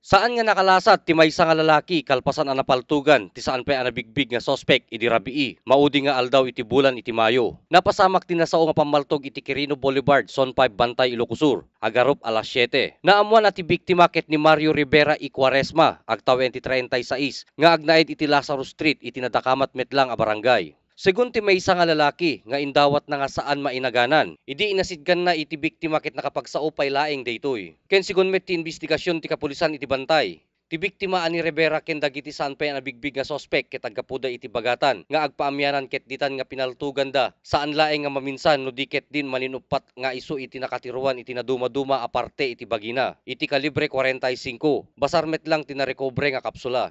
Saan nga nakalasat ti maysa nga lalaki kalpasan ang napaltugan ti saan pa'y nabigbig nga sospek iti rabii. Maudi nga aldaw iti bulan iti Mayo. Napasamak ti nasao nga pamaltog iti Quirino Boulevard, Zone 5, Bantay, Ilocosur. Agarop alas 7. Naamuan at ti biktima ket ni Mario Rivera y Cuaresma, agtawen ti 36, nga agnaid iti Lazarus Street iti nadakamat metlang a barangay. Segun ti maysa nga lalaki nga indawat na nga saan mainaganan, idi inasidgan na iti biktima ket nakapagsao pay laeng daytoy. Ken segun met ti investigasyon ti kapulisan iti Bantay. Ti biktima ani Rivera ken dagiti saan pay nabigbig nga sospek ket aggapuda iti bagatan nga agpaamyanan ket ditan nga pinaltugan da saan laeng nga maminsan no diket din maninupat nga isu iti nakatiruan iti naduma-duma aparte iti bagina. Iti kalibre 45, basar met lang ti narekobre nga kapsula.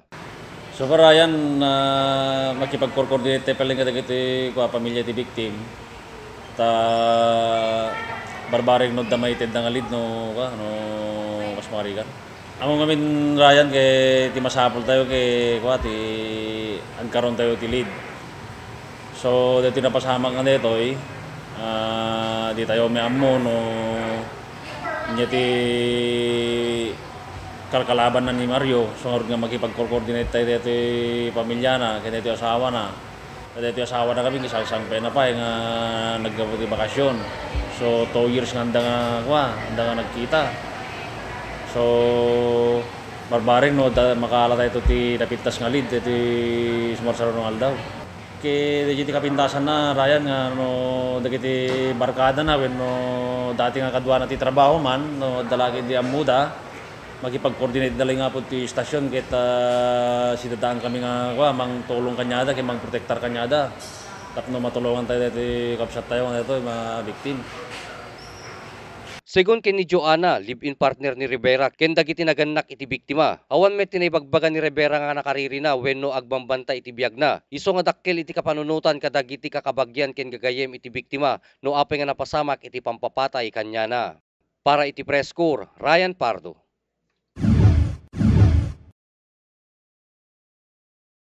So para yan makipag-coordinate tayo pala nga dagiti pamilya ti victim. Ta barbaring no damaited nga lead no mas makarikan. Amo ngamin Ryan kay ti masapol tayo kay ti agkaron tayo ti lead. So dito napasama nga dito di tayo may amo no nya ti kalkalaban na ni Mario, so nga makipag-coordinate tayo dito pamilya na, kaya dito asawa na. Kaya dito asawa na kami, kisang pena pa, nga nagkabuti bakasyon. So 2 years nga handa nga nagkita. So barbaring no, makala tayo ti napintas nga lead, iti sumarsaro ng aldaw. Kaya dito kapintasan na, Ryan nga, no, dagiti barkada na, no, dati nga kadwa na ti trabaho man, no, dalagi di amuda, makipag-coordinate dali nga po ti stasyon kita sidadaan kami nga mang tulong kanyada kay mang protektar kanyada tapno matulungan tayo ti kapsat tayo nga ito mga victim. Segun ken ni Joanna, live-in partner ni Rivera, ken dagiti naganak iti biktima. Awan met tinaybagbagan ni Rivera nga nakariri na wenno agbambanta iti biag na. Isu nga dakkel iti kapanunutan kadagiti kakabagyan ken gagayem iti biktima no apay nga napasamak iti pampapatay kanyana. Para iti Press Corps, Ryan Pardo.